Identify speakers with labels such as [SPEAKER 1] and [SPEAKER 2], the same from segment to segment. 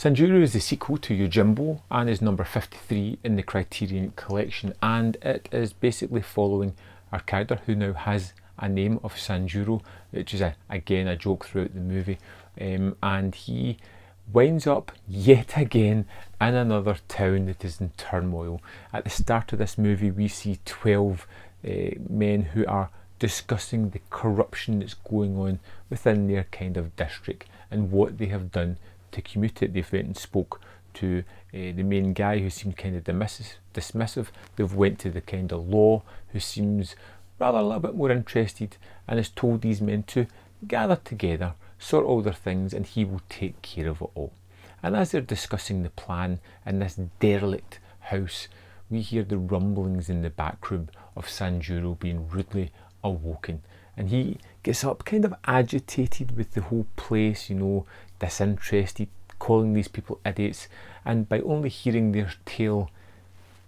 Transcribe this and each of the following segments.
[SPEAKER 1] Sanjuro is the sequel to Yojimbo and is number 53 in the Criterion collection, and it is basically following our character who now has a name of Sanjuro, which is again a joke throughout the movie, and he winds up yet again in another town that is in turmoil. At the start of this movie we see 12 men who are discussing the corruption that's going on within their kind of district and what they have done to commute it. They've went and spoke to the main guy who seemed kind of dismissive. They've went to the kind of law who seems rather a little bit more interested and has told these men to gather together, sort all their things, and he will take care of it all. And as they're discussing the plan in this derelict house, we hear the rumblings in the back room of Sanjuro being rudely awoken, and he gets up kind of agitated with the whole place, you know, disinterested, calling these people idiots, and by only hearing their tale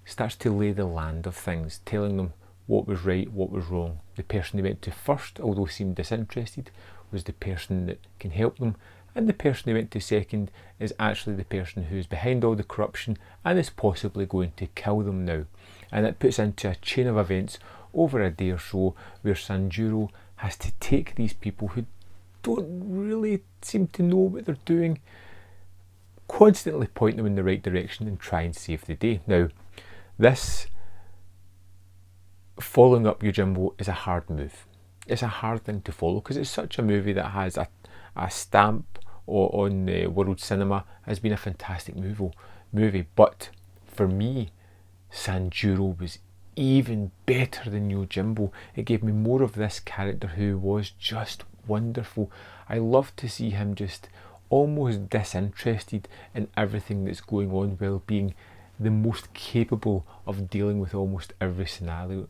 [SPEAKER 1] starts to lay the land of things, telling them what was right, what was wrong. The person they went to first, although seemed disinterested, was the person that can help them, and the person they went to second is actually the person who's behind all the corruption and is possibly going to kill them now. And it puts into a chain of events over a day or so where Sanjuro has to take these people who don't really seem to know what they're doing, constantly point them in the right direction and try and save the day. Now, this following up Yojimbo is a hard move. It's a hard thing to follow because it's such a movie that has a stamp on world cinema, has been a fantastic movie. But for me, Sanjuro was even better than Yojimbo. It gave me more of this character who was just wonderful. I love to see him just almost disinterested in everything that's going on while being the most capable of dealing with almost every scenario.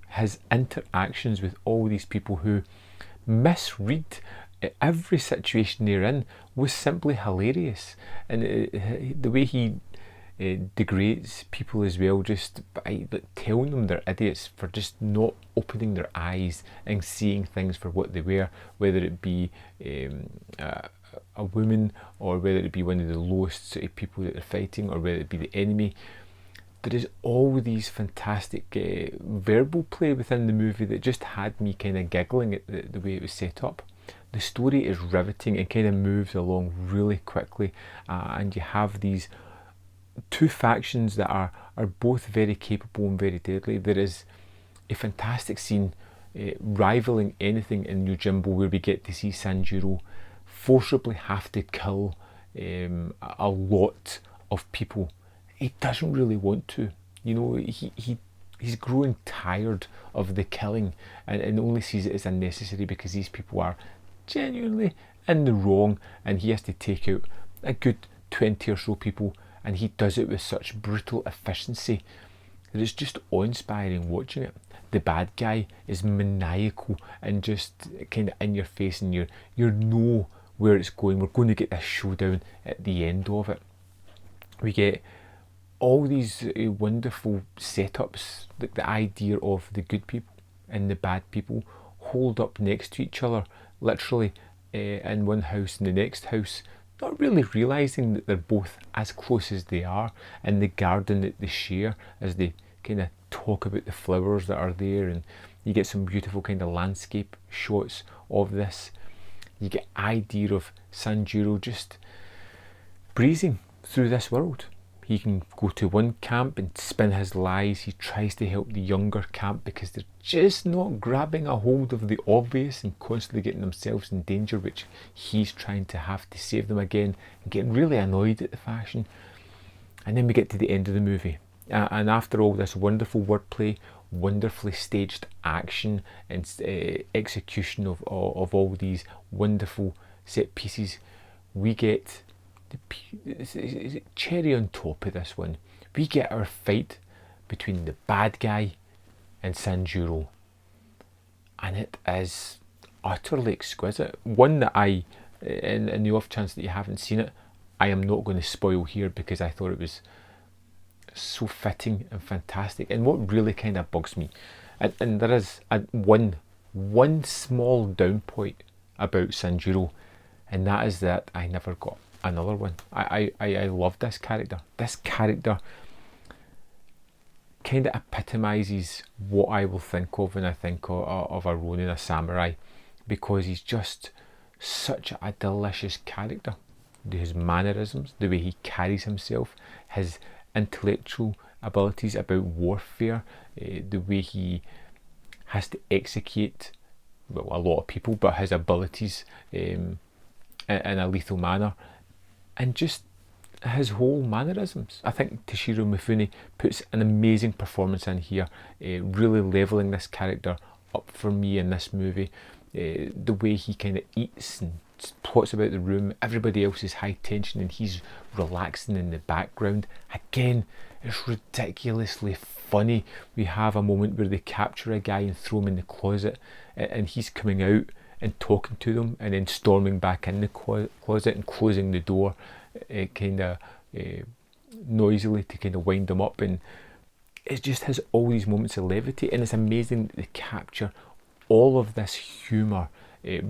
[SPEAKER 1] His interactions with all these people who misread every situation they're in was simply hilarious, and the way he degrades people as well, just by telling them they're idiots for just not opening their eyes and seeing things for what they were, whether it be a woman or whether it be one of the lowest sort of people that they're fighting or whether it be the enemy. There is all these fantastic verbal play within the movie that just had me kind of giggling at the way it was set up. The story is riveting and kind of moves along really quickly, and you have these two factions that are both very capable and very deadly. There is a fantastic scene rivaling anything in Yojimbo where we get to see Sanjuro forcibly have to kill a lot of people. He doesn't really want to, you know, he's growing tired of the killing and only sees it as unnecessary because these people are genuinely in the wrong, and he has to take out a good 20 or so people, and he does it with such brutal efficiency that it's just awe-inspiring watching it. The bad guy is maniacal and just kind of in your face, and you know where it's going. We're going to get this showdown at the end of it. We get all these wonderful setups, like the idea of the good people and the bad people holed up next to each other, literally in one house and the next house, not really realising that they're both as close as they are, and the garden that they share as they kind of talk about the flowers that are there, and you get some beautiful kind of landscape shots of this. You get idea of Sanjuro just breezing through this world. He can go to one camp and spin his lies. He tries to help the younger camp because they're just not grabbing a hold of the obvious and constantly getting themselves in danger, which he's trying to have to save them again, and getting really annoyed at the fashion. And then we get to the end of the movie. And after all this wonderful wordplay, wonderfully staged action and execution of all these wonderful set pieces, we get the cherry on top of this one. We get our fight between the bad guy and Sanjuro, and it is utterly exquisite. One that I, in the off chance that you haven't seen it, I am not going to spoil here because I thought it was so fitting and fantastic. And what really kind of bugs me, and there is one small down point about Sanjuro, and that is that I never got another one. I love this character. This character kind of epitomises what I will think of when I think of a Ronin, a samurai, because he's just such a delicious character. His mannerisms, the way he carries himself, his intellectual abilities about warfare, the way he has to execute, well, a lot of people, but his abilities in a lethal manner, and just his whole mannerisms. I think Toshiro Mifune puts an amazing performance in here, really levelling this character up for me in this movie. The way he kind of eats and plots about the room, everybody else is high tension and he's relaxing in the background. Again, it's ridiculously funny. We have a moment where they capture a guy and throw him in the closet, and he's coming out and talking to them and then storming back in the closet and closing the door kind of noisily to kind of wind them up. And it just has all these moments of levity, and it's amazing that they capture all of this humour,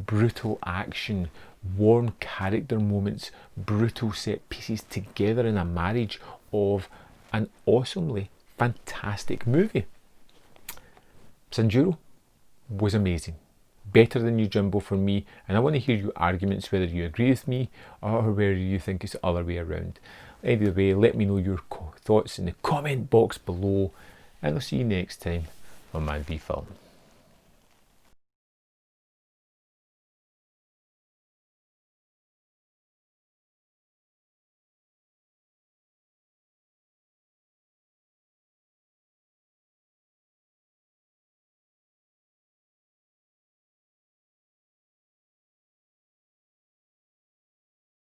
[SPEAKER 1] brutal action, warm character moments, brutal set pieces together in a marriage of an awesomely fantastic movie. Sanjuro was amazing. Better than Yojimbo for me, and I want to hear your arguments, whether you agree with me or whether you think it's the other way around. Either way, let me know your thoughts in the comment box below, and I'll see you next time on Man v Film.